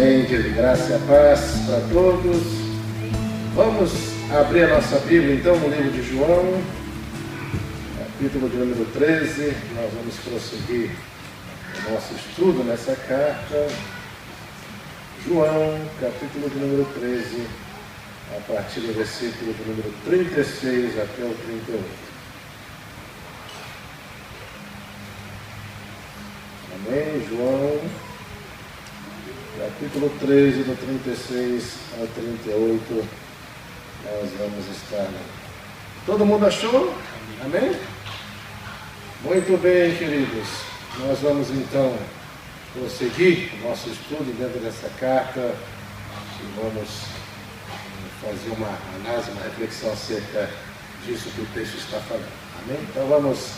Amém, querido. Graça e a paz para todos. Vamos abrir a nossa Bíblia então no livro de João, capítulo de número 13. Nós vamos prosseguir o nosso estudo nessa carta. João, capítulo de número 13, a partir do versículo de número 36 até o 38. Amém? João, capítulo 13, do 36 ao 38, nós vamos estar lendo. Todo mundo achou? Amém? Muito bem, queridos. Nós vamos então prosseguir o nosso estudo dentro dessa carta e vamos fazer uma análise, uma reflexão acerca disso que o texto está falando. Amém? Então vamos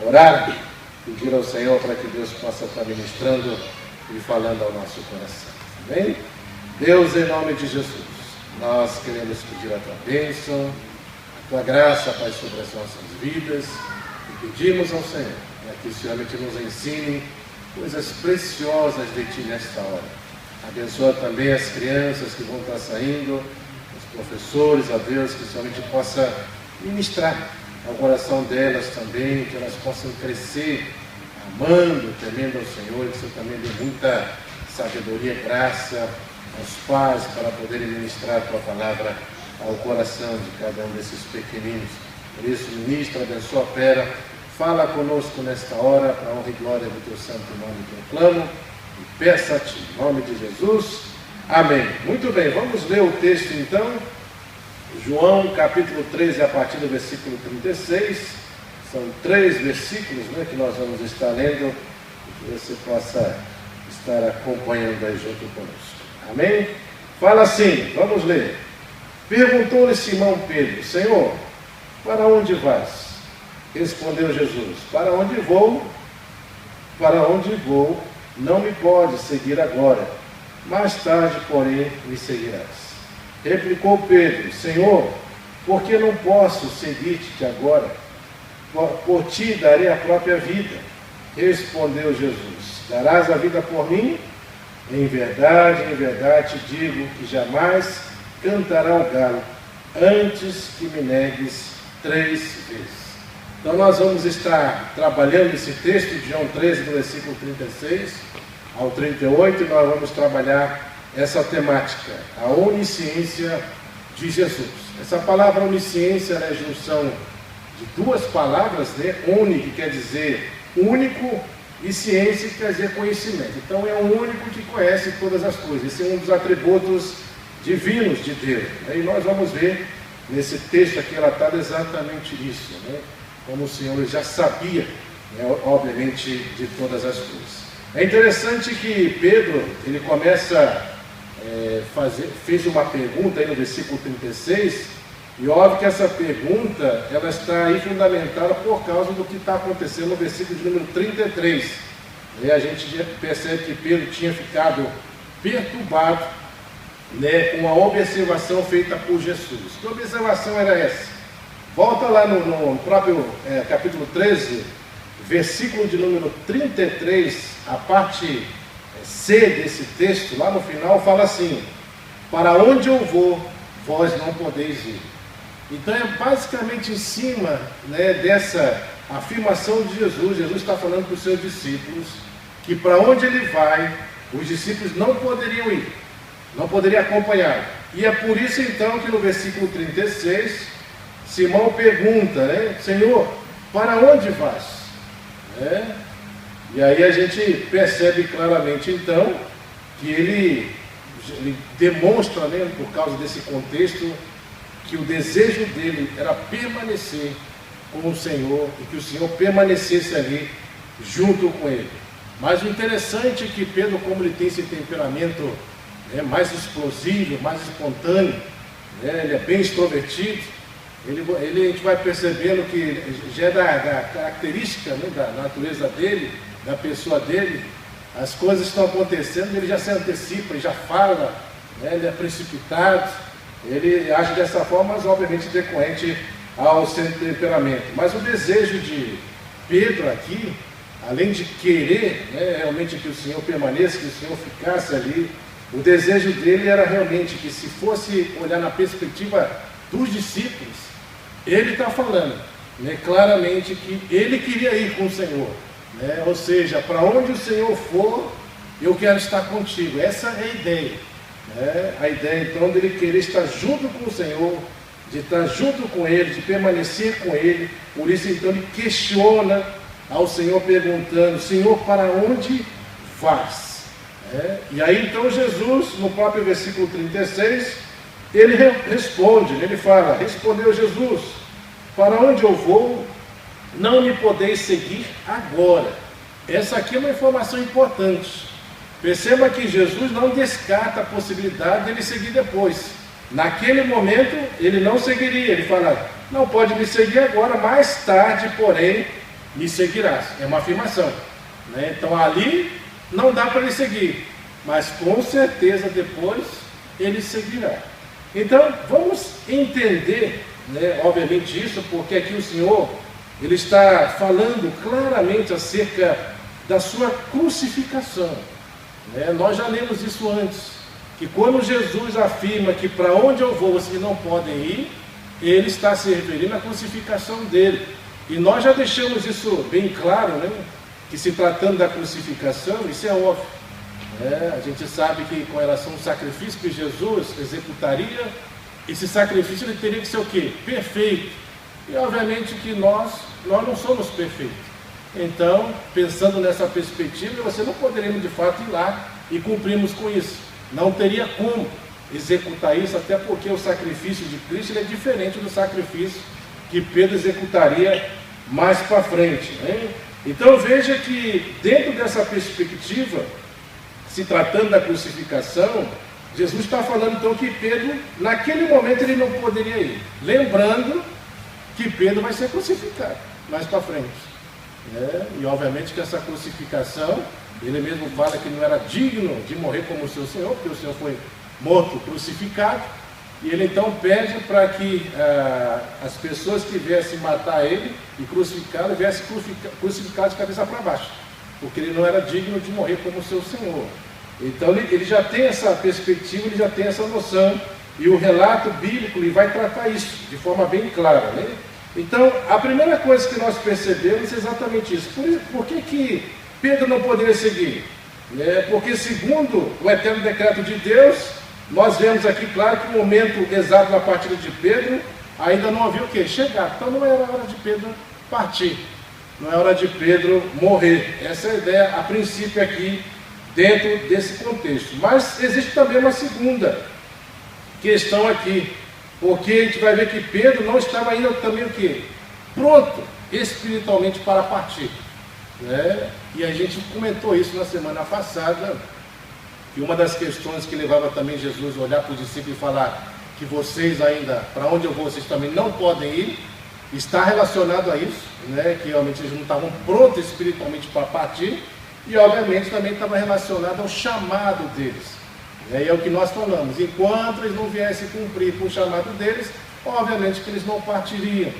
orar, pedir ao Senhor para que Deus possa estar ministrando e falando ao nosso coração. Amém? Deus, em nome de Jesus, nós queremos pedir a tua bênção, a tua graça, Pai, sobre as nossas vidas, e pedimos ao Senhor para que o Senhor nos ensine coisas preciosas de ti nesta hora. Abençoa também as crianças que vão estar saindo, os professores, a Deus, que somente possa ministrar ao coração delas também, que elas possam crescer amando, temendo ao Senhor, que o Senhor também dê muita sabedoria e graça aos pais para poderem ministrar a tua palavra ao coração de cada um desses pequeninos. Por isso, ministra, abençoa, opera, fala conosco nesta hora, para a honra e glória do teu santo nome que eu clamo e peço a ti, em nome de Jesus. Amém. Muito bem, vamos ler o texto então. João, capítulo 13, a partir do versículo 36. São 3 versículos, que nós vamos estar lendo, que você possa estar acompanhando aí junto conosco. Amém? Fala assim, vamos ler. Perguntou-lhe Simão Pedro: Senhor, para onde vais? Respondeu Jesus: Para onde vou, não me podes seguir agora, mais tarde, porém, me seguirás. Replicou Pedro: Senhor, por que não posso seguir-te agora? Por ti darei a própria vida. Respondeu Jesus: Darás a vida por mim? Em verdade te digo que jamais cantará o galo antes que me negues 3 vezes. Então nós vamos estar trabalhando esse texto de João 13, do versículo 36 ao 38, e nós vamos trabalhar essa temática, a onisciência de Jesus. Essa palavra onisciência é a junção de 2 palavras, Oni, que quer dizer único, e ciência, que quer dizer conhecimento. Então é o único que conhece todas as coisas. Esse é um dos atributos divinos de Deus. E nós vamos ver nesse texto aqui relatado exatamente isso, como o Senhor já sabia, obviamente, de todas as coisas. É interessante que Pedro, ele começa fez uma pergunta aí no versículo 36, e óbvio que essa pergunta, ela está aí fundamentada por causa do que está acontecendo no versículo de número 33. E a gente percebe que Pedro tinha ficado perturbado, com a observação feita por Jesus. Que observação era essa? Volta lá no próprio capítulo 13, versículo de número 33, a parte C desse texto, lá no final, fala assim: Para onde eu vou, vós não podeis ir. Então é basicamente em cima dessa afirmação de Jesus. Jesus está falando para os seus discípulos que para onde ele vai, os discípulos não poderiam ir, não poderiam acompanhar. E é por isso então que no versículo 36, Simão pergunta, Senhor, para onde vais? E aí a gente percebe claramente então que ele demonstra, por causa desse contexto, que o desejo dele era permanecer com o Senhor e que o Senhor permanecesse ali junto com ele. Mas o interessante é que Pedro, como ele tem esse temperamento mais explosivo, mais espontâneo, ele é bem extrovertido, a gente vai percebendo que já é da característica, da natureza dele, da pessoa dele, as coisas estão acontecendo, ele já se antecipa, ele já fala, ele é precipitado, ele age dessa forma, mas obviamente decorrente ao seu temperamento. Mas o desejo de Pedro aqui, além de querer realmente que o Senhor permaneça, que o Senhor ficasse ali O desejo dele era realmente que, se fosse olhar na perspectiva dos discípulos, ele está falando, né, claramente que ele queria ir com o Senhor, né? Ou seja, para onde o Senhor for, eu quero estar contigo. Essa é a ideia, né? A ideia então dele querer estar junto com o Senhor, de estar junto com ele, de permanecer com ele. Por isso então ele questiona ao Senhor, perguntando: Senhor, para onde vais? E aí então Jesus, no próprio versículo 36, ele responde, ele fala: respondeu Jesus, para onde eu vou, não me podeis seguir agora. Essa aqui é uma informação importante. Perceba que Jesus não descarta a possibilidade dele seguir depois. Naquele momento ele não seguiria, ele fala: não pode me seguir agora, mais tarde, porém, me seguirás. É uma afirmação, né? Então ali não dá para ele seguir, mas com certeza depois ele seguirá. Então vamos entender, né, obviamente isso, porque aqui o Senhor ele está falando claramente acerca da sua crucificação, né? Nós já lemos isso antes, que quando Jesus afirma que para onde eu vou vocês não podem ir, ele está se referindo à crucificação dele. E nós já deixamos isso bem claro, né? Que se tratando da crucificação, isso é óbvio, né? A gente sabe que com relação ao sacrifício que Jesus executaria, esse sacrifício ele teria que ser o quê? Perfeito. E obviamente que nós não somos perfeitos. Então, pensando nessa perspectiva, você não poderíamos de fato ir lá e cumprirmos com isso. Não teria como executar isso, até porque o sacrifício de Cristo ele é diferente do sacrifício que Pedro executaria mais para frente, né? Então veja que dentro dessa perspectiva, se tratando da crucificação, Jesus está falando então que Pedro, naquele momento ele não poderia ir. Lembrando que Pedro vai ser crucificado mais para frente, né? E obviamente que essa crucificação, ele mesmo fala que não era digno de morrer como o seu Senhor, porque o Senhor foi morto, crucificado. E ele então pede para que as pessoas que viessem matar ele e crucificá-lo, viessem crucificá-lo de cabeça para baixo, porque ele não era digno de morrer como o seu Senhor. Então ele já tem essa perspectiva, ele já tem essa noção, e o relato bíblico ele vai tratar isso de forma bem clara, né? Então a primeira coisa que nós percebemos é exatamente isso. Por que Pedro não poderia seguir? Porque segundo o eterno decreto de Deus, nós vemos aqui, claro, que o momento exato da partida de Pedro ainda não havia o quê? Chegado. Então não era hora de Pedro partir, não é hora de Pedro morrer. Essa é a ideia, a princípio, aqui, dentro desse contexto. Mas existe também uma segunda questão aqui, porque a gente vai ver que Pedro não estava ainda também o quê? Pronto espiritualmente para partir, né? E a gente comentou isso na semana passada. E uma das questões que levava também Jesus a olhar para os discípulos e falar que vocês ainda, para onde eu vou, vocês também não podem ir, está relacionado a isso, né? Que realmente eles não estavam prontos espiritualmente para partir, e obviamente também estava relacionado ao chamado deles, né? E é o que nós falamos: enquanto eles não viessem cumprir com o chamado deles, obviamente que eles não partiriam.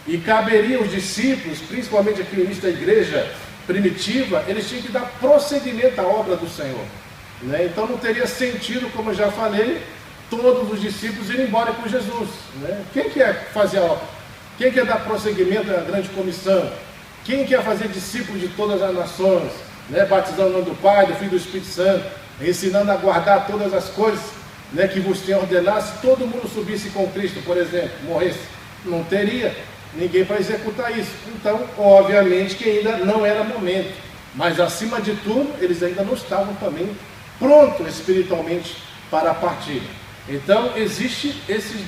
E caberia aos discípulos, principalmente aqui no início da igreja primitiva, eles tinham que dar prosseguimento à obra do Senhor, né? Então não teria sentido, como eu já falei, todos os discípulos irem embora com Jesus, né? Quem quer fazer a obra? Quem quer dar prosseguimento à grande comissão? Quem quer fazer discípulos de todas as nações, né? Batizando o nome do Pai, do Filho e do Espírito Santo, ensinando a guardar todas as coisas, né, que vos tenho ordenado. Se todo mundo subisse com Cristo, por exemplo, morresse, não teria ninguém para executar isso. Então, obviamente que ainda não era momento, mas acima de tudo, eles ainda não estavam também prontos espiritualmente para partir. Então, existem esses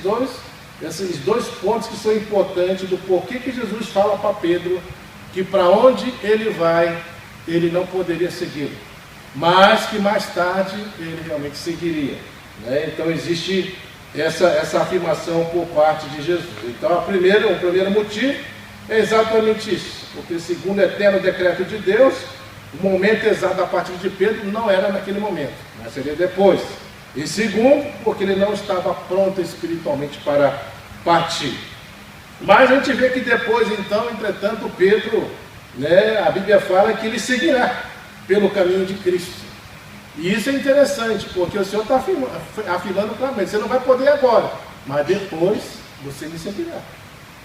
dois pontos que são importantes do porquê que Jesus fala para Pedro que para onde ele vai, ele não poderia seguir, mas que mais tarde ele realmente seguiria, né? Então existe essa afirmação por parte de Jesus. Então o primeiro motivo é exatamente isso, porque segundo o eterno decreto de Deus, o momento exato da partida de Pedro não era naquele momento, mas seria depois. E segundo, porque ele não estava pronto espiritualmente para partir. Mas a gente vê que depois, então, entretanto, Pedro, né, a Bíblia fala que ele seguirá pelo caminho de Cristo. E isso é interessante, porque o Senhor está afirmando claramente, você não vai poder agora, mas depois você me seguirá.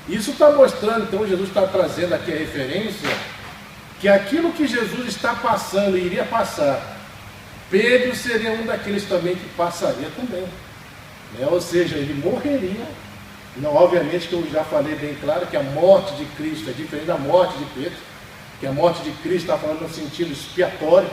Isso está mostrando, então Jesus está trazendo aqui a referência, que aquilo que Jesus está passando e iria passar, Pedro seria um daqueles também que passaria também. Ou seja, ele morreria. Não, obviamente que eu já falei bem claro que a morte de Cristo é diferente da morte de Pedro, que a morte de Cristo está falando no sentido expiatório,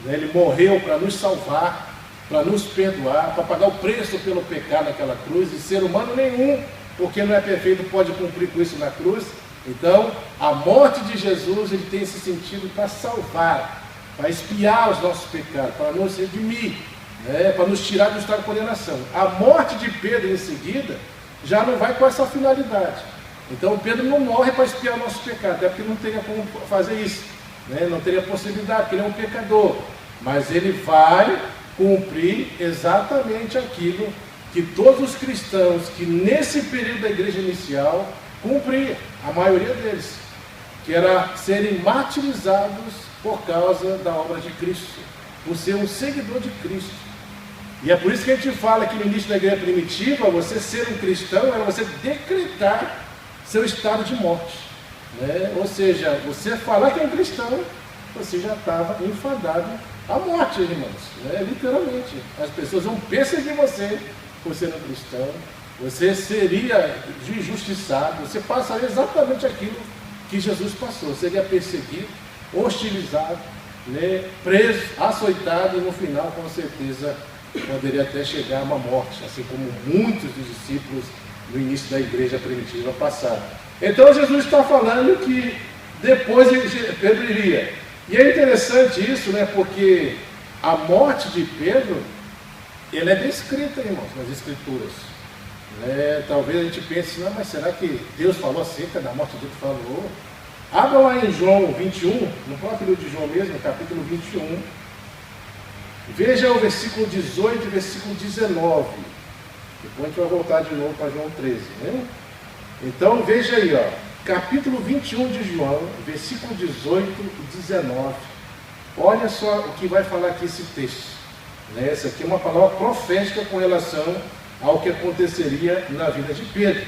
ele morreu para nos salvar, para nos perdoar, para pagar o preço pelo pecado naquela cruz, e ser humano nenhum, porque não é perfeito, pode cumprir com isso na cruz. Então, a morte de Jesus, ele tem esse sentido para salvar, para expiar os nossos pecados, para nos redimir, para nos tirar do estado de condenação. A morte de Pedro em seguida já não vai com essa finalidade. Então Pedro não morre para expiar nossos pecados, até porque não teria como fazer isso, não teria possibilidade, porque ele é um pecador. Mas ele vai cumprir exatamente aquilo que todos os cristãos que nesse período da igreja inicial cumpriam, a maioria deles, que era serem martirizados por causa da obra de Cristo, por ser um seguidor de Cristo. E é por isso que a gente fala que no início da igreja primitiva, você ser um cristão era você decretar seu estado de morte. Ou seja, você falar que é um cristão, você já estava enfadado à morte, irmãos. Literalmente. As pessoas vão perseguir você por ser um cristão, você seria injustiçado, você passaria exatamente aquilo que Jesus passou, seria perseguido, hostilizado, preso, açoitado, e no final, com certeza, poderia até chegar a uma morte, assim como muitos dos discípulos no início da igreja primitiva passaram. Então Jesus está falando que depois Pedro iria. E é interessante isso, porque a morte de Pedro, ela é descrita, irmãos, nas Escrituras. Talvez a gente pense, não, mas será que Deus falou acerca da morte de Deus? Falou. Abra lá em João 21, no próprio livro de João mesmo, capítulo 21. Veja o versículo 18 e versículo 19. Depois a gente vai voltar de novo para João 13. Então veja aí, capítulo 21 de João, versículo 18 e 19. Olha só o que vai falar aqui esse texto. Essa aqui é uma palavra profética com relação ao que aconteceria na vida de Pedro.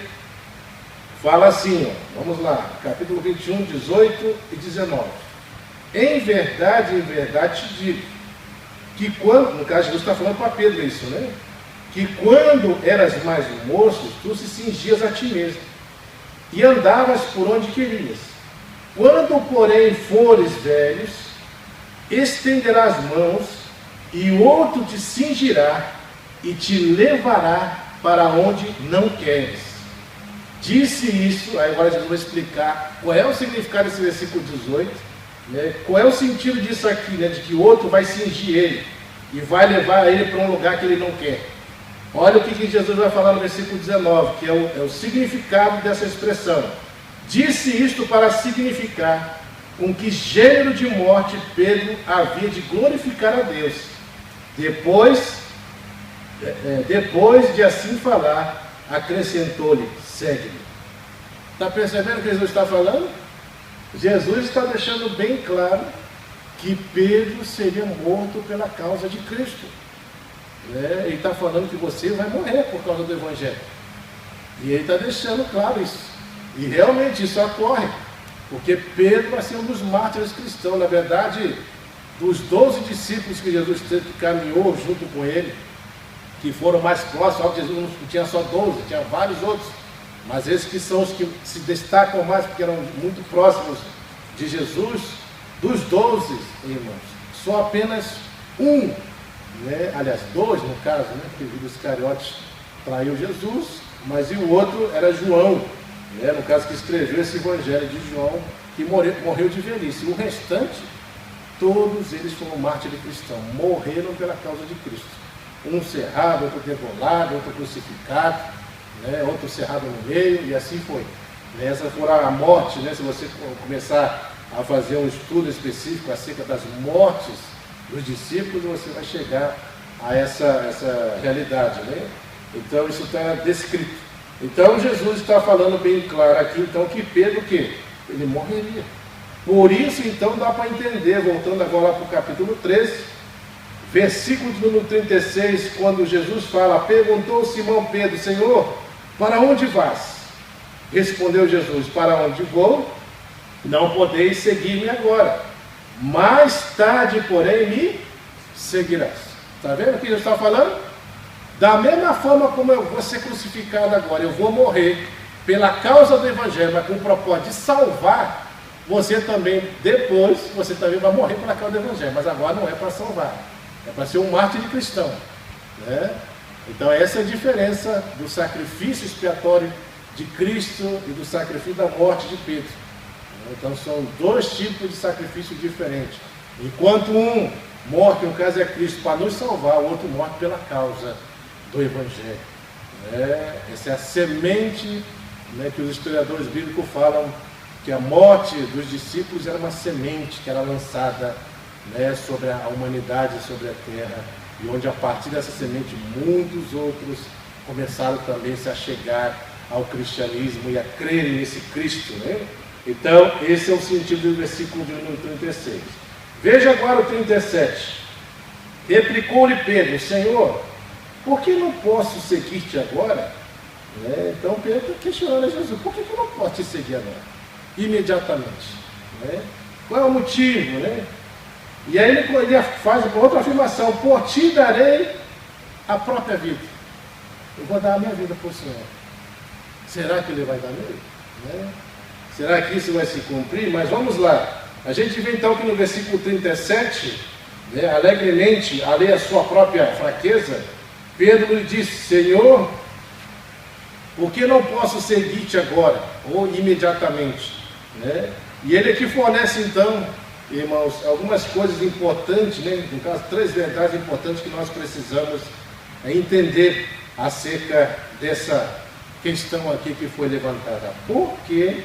Fala assim, vamos lá, capítulo 21, 18 e 19. Em verdade te digo, que quando, no caso Jesus está falando para Pedro isso, que quando eras mais moço, tu se cingias a ti mesmo, e andavas por onde querias. Quando, porém, fores velhos, estenderás mãos, e outro te cingirá, e te levará para onde não queres. Disse isso, aí agora Jesus vai explicar qual é o significado desse versículo 18, qual é o sentido disso aqui, de que o outro vai cingir ele e vai levar ele para um lugar que ele não quer. Olha o que Jesus vai falar no versículo 19, que é o significado dessa expressão. Disse isto para significar com que gênero de morte Pedro havia de glorificar a Deus. Depois de assim falar, acrescentou-lhe, segue-me. Está percebendo o que Jesus está falando? Jesus está deixando bem claro que Pedro seria morto pela causa de Cristo. Ele está falando que você vai morrer por causa do Evangelho. E ele está deixando claro isso. E realmente isso ocorre. Porque Pedro vai ser um dos mártires cristãos. Na verdade, dos 12 discípulos que Jesus caminhou junto com ele, que foram mais próximos, Jesus não tinha só 12, tinha vários outros. Mas esses que são os que se destacam mais, porque eram muito próximos de Jesus, dos 12, irmãos, só apenas um, aliás, 2 no caso, que o Judas Iscariotes traiu Jesus, mas e o outro era João, no caso que escreveu esse evangelho de João, que morreu de velhice. O restante, todos eles foram mártires cristãos, morreram pela causa de Cristo. Um cerrado, outro degolado, outro crucificado, outro cerrado no meio, e assim foi. Essa foi a morte, se você começar a fazer um estudo específico acerca das mortes dos discípulos, você vai chegar a essa realidade. Então isso está descrito. Então Jesus está falando bem claro aqui, então, que Pedro, ele morreria. Por isso, então, dá para entender, voltando agora para o capítulo 13, versículo de número 36, quando Jesus fala, perguntou Simão Pedro, Senhor, para onde vas? Respondeu Jesus, para onde vou, não podeis seguir-me agora, mais tarde, porém, me seguirás. Está vendo o que Jesus está falando? Da mesma forma como eu vou ser crucificado agora, eu vou morrer pela causa do Evangelho, mas com o propósito de salvar, você também, depois, você também vai morrer pela causa do Evangelho, mas agora não é para salvar, é para ser um mártir de cristão, né? Então essa é a diferença do sacrifício expiatório de Cristo e do sacrifício da morte de Pedro. Então são dois tipos de sacrifício diferentes. Enquanto um morre, no caso é Cristo, para nos salvar, o outro morre pela causa do Evangelho. Essa é a semente, né, que os historiadores bíblicos falam que a morte dos discípulos era uma semente que era lançada, né, sobre a humanidade, sobre a terra, e onde a partir dessa semente muitos outros começaram também a chegar ao cristianismo e a crerem nesse Cristo, né? Então esse é o sentido do versículo de número 36. Veja agora o 37. Replicou-lhe Pedro, Senhor, por que não posso seguir-te agora? Então Pedro está questionando a Jesus, por que eu não posso te seguir agora? Imediatamente. Qual é o motivo? E aí ele faz outra afirmação, por ti darei a própria vida. Eu vou dar a minha vida para o Senhor. Será que ele vai dar nele? Será que isso vai se cumprir? Mas vamos lá. A gente vê então que no versículo 37, alegremente, a ler a sua própria fraqueza, Pedro lhe disse, Senhor, por que não posso seguir-te agora? Ou imediatamente? E ele aqui fornece então, irmãos, algumas coisas importantes, no caso, 3 verdades importantes que nós precisamos entender acerca dessa questão aqui que foi levantada. Por que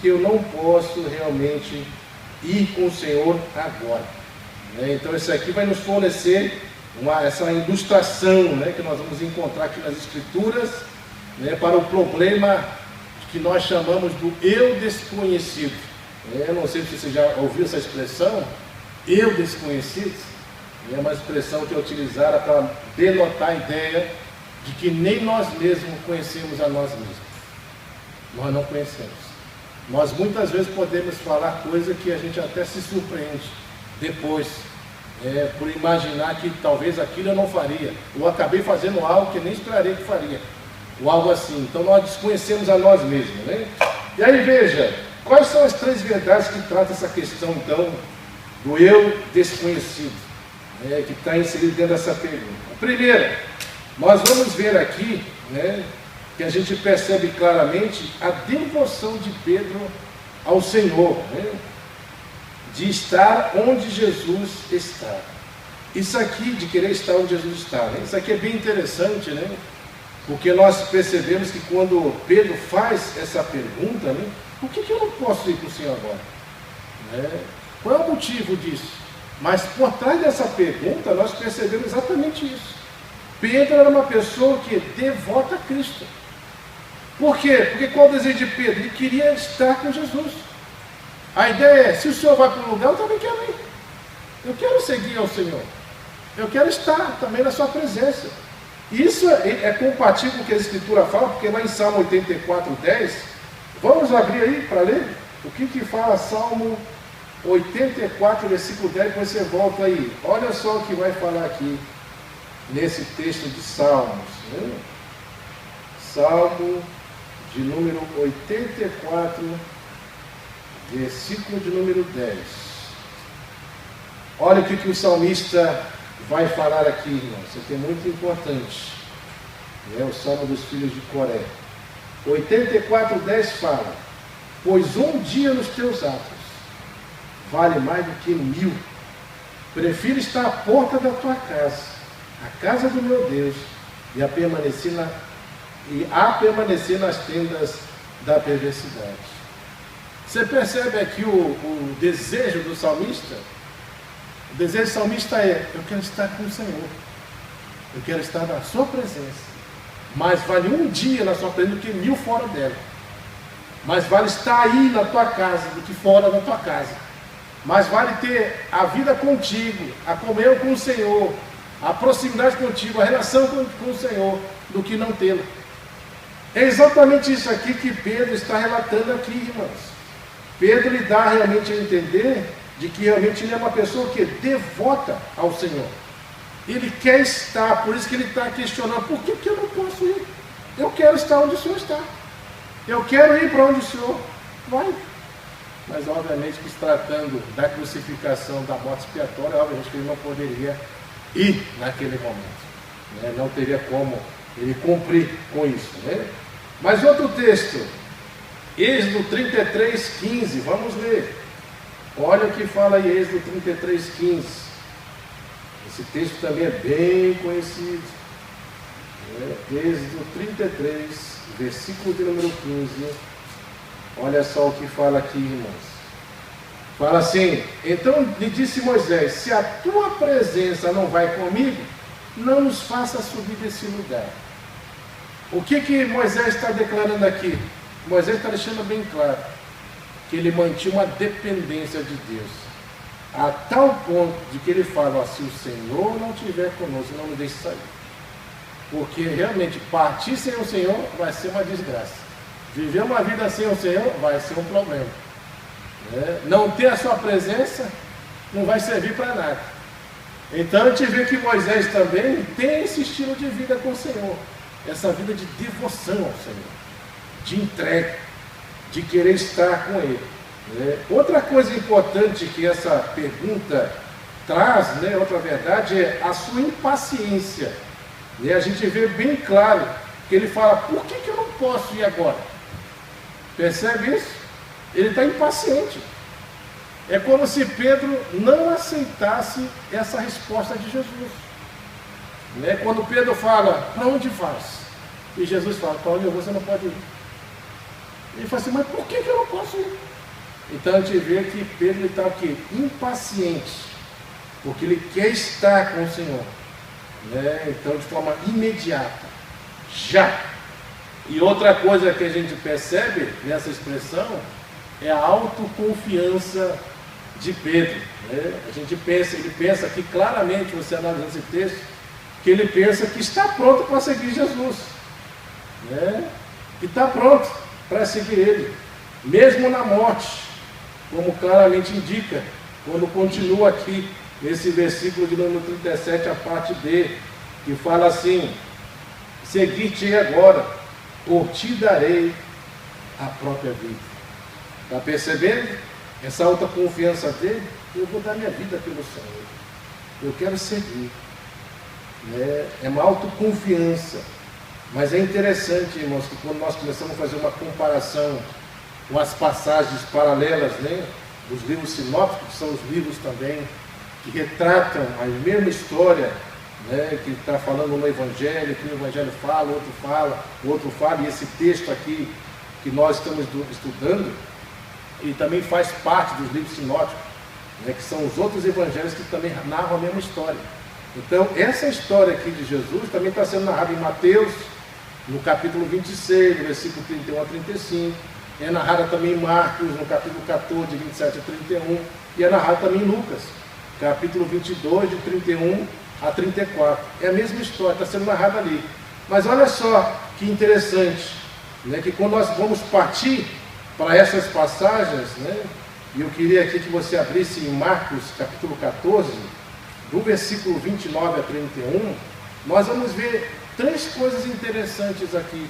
eu não posso realmente ir com o Senhor agora? Então isso aqui vai nos fornecer essa ilustração, que nós vamos encontrar aqui nas Escrituras, para o problema que nós chamamos do eu desconhecido. Eu não sei se você já ouviu essa expressão, eu desconhecido. É uma expressão que é utilizada para denotar a ideia de que nem nós mesmos conhecemos a nós mesmos. Nós não conhecemos. Nós muitas vezes podemos falar coisas que a gente até se surpreende depois, por imaginar que talvez aquilo eu não faria, ou acabei fazendo algo que nem esperaria que faria, ou algo assim. Então nós desconhecemos a nós mesmos. E aí veja, quais são as 3 verdades que tratam essa questão então do eu desconhecido, que está inserido dentro dessa pergunta. A primeira, nós vamos ver aqui, que a gente percebe claramente a devoção de Pedro ao Senhor, de estar onde Jesus está. Isso aqui, de querer estar onde Jesus está, isso aqui é bem interessante, porque nós percebemos que quando Pedro faz essa pergunta, por que eu não posso ir para o Senhor agora? Qual é o motivo disso? Mas por trás dessa pergunta, nós percebemos exatamente isso. Pedro era uma pessoa que devota a Cristo. Por quê? Porque qual é o desejo de Pedro? Ele queria estar com Jesus. A ideia é, se o Senhor vai para um lugar, eu também quero ir. Eu quero seguir ao Senhor. Eu quero estar também na sua presença. Isso é compatível com o que a Escritura fala, porque lá em Salmo 84:10, vamos abrir aí para ler o que fala Salmo 84, versículo 10, depois você volta aí. Olha só o que vai falar aqui nesse texto de Salmos. Salmo de número 84, versículo de número 10. Olha o que o salmista vai falar aqui, irmãos. Isso aqui é muito importante. O Salmo dos filhos de Coré. 84:10 fala: pois um dia nos teus atos vale mais do que 1000. Prefiro estar à porta da tua casa, a casa do meu Deus, e a permanecer nas tendas da perversidade. Você percebe aqui o desejo do salmista? O desejo do salmista é: eu quero estar com o Senhor, eu quero estar na sua presença. Mais vale um dia na sua presença do que 1000 fora dela. Mais vale estar aí na tua casa do que fora da tua casa. Mais vale ter a vida contigo, a comunhão com o Senhor, a proximidade contigo, a relação com o Senhor, do que não tê-la. É exatamente isso aqui que Pedro está relatando aqui, irmãos. Pedro lhe dá realmente a entender de que realmente ele é uma pessoa que é devota ao Senhor. Ele quer estar, por isso que ele está questionando, por que eu não posso ir? Eu quero estar onde o Senhor está. Eu quero ir para onde o Senhor vai. Mas obviamente que se tratando da crucificação, da morte expiatória, obviamente que ele não poderia ir naquele momento, né? Não teria como ele cumprir com isso, né? Mas outro texto, Êxodo 33:15, vamos ler. Olha o que fala aí, Êxodo 33:15. Esse texto também é bem conhecido, né? Êxodo 33, versículo de número 15. Olha só o que fala aqui, irmãos. Fala assim: então lhe disse Moisés, se a tua presença não vai comigo, não nos faça subir desse lugar. O que Moisés está declarando aqui? Moisés está deixando bem claro que ele mantinha uma dependência de Deus, a tal ponto de que ele fala, ó, se o Senhor não estiver conosco, não nos deixe sair. Porque realmente partir sem o Senhor vai ser uma desgraça. Viver uma vida sem o Senhor vai ser um problema. Não ter a sua presença não vai servir para nada. Então a gente vê que Moisés também tem esse estilo de vida com o Senhor, essa vida de devoção ao Senhor, de entrega, de querer estar com Ele. Outra coisa importante que essa pergunta traz, outra verdade, é a sua impaciência. A gente vê bem claro que ele fala, por que eu não posso ir agora? Percebe isso? Ele está impaciente. É como se Pedro não aceitasse essa resposta de Jesus. Quando Pedro fala, para onde vais? E Jesus fala, para onde eu vou, você não pode ir. Ele fala assim, mas por que eu não posso ir? Então a gente vê que Pedro está aqui, impaciente, porque ele quer estar com o Senhor. Então de forma imediata, já. E outra coisa que a gente percebe nessa expressão é a autoconfiança de Pedro. A gente pensa, ele pensa que claramente, você analisando esse texto, que ele pensa que está pronto para seguir Jesus, que está pronto para seguir Ele, mesmo na morte, como claramente indica, quando continua aqui, nesse versículo de número 37, a parte B, que fala assim, segui-te agora, por ti darei a própria vida. Está percebendo? Essa alta confiança dele, eu vou dar minha vida pelo Senhor, eu quero seguir. É uma autoconfiança. Mas é interessante, irmãos, que quando nós começamos a fazer uma comparação com as passagens paralelas, dos livros sinópticos, que são os livros também que retratam a mesma história, que está falando no Evangelho, que o Evangelho fala, o outro fala, e esse texto aqui que nós estamos estudando, ele também faz parte dos livros sinóticos, que são os outros evangelhos que também narram a mesma história. Então, essa história aqui de Jesus também está sendo narrada em Mateus, no capítulo 26, no versículo 31 a 35, é narrada também em Marcos, no capítulo 14, de 27 a 31, e é narrada também em Lucas, capítulo 22, de 31 a 34. É a mesma história, está sendo narrada ali. Mas olha só que interessante, que quando nós vamos partir para essas passagens, e eu queria aqui que você abrisse em Marcos, capítulo 14, do versículo 29 a 31, nós vamos ver três coisas interessantes aqui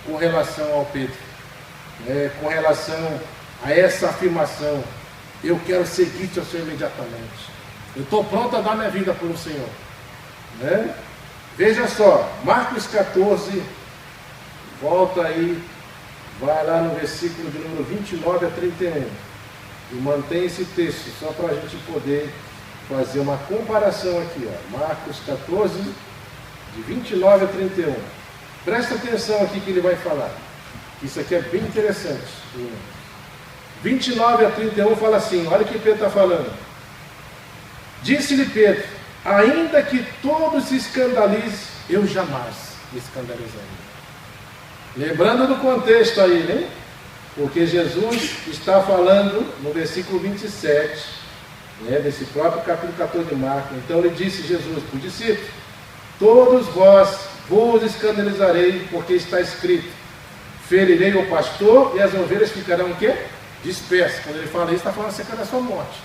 com relação ao Pedro, com relação a essa afirmação, eu quero seguir-te ao Senhor imediatamente, eu estou pronto a dar minha vida pelo Senhor. Veja só, Marcos 14, volta aí, vai lá no versículo de número 29 a 31, e mantém esse texto, só para a gente poder fazer uma comparação aqui, Marcos 14, de 29 a 31. Presta atenção aqui que ele vai falar. Isso aqui é bem interessante. 29 a 31 fala assim, olha o que Pedro está falando. Disse-lhe Pedro, ainda que todos se escandalizem, eu jamais me escandalizarei. Lembrando do contexto aí, Porque Jesus está falando no versículo 27, né, nesse próprio capítulo 14 de Marcos. Então ele disse, Jesus, para os discípulos: todos vós vos escandalizarei, porque está escrito: ferirei o pastor e as ovelhas ficarão o quê? Dispersas. Quando ele fala isso, está falando acerca da sua morte.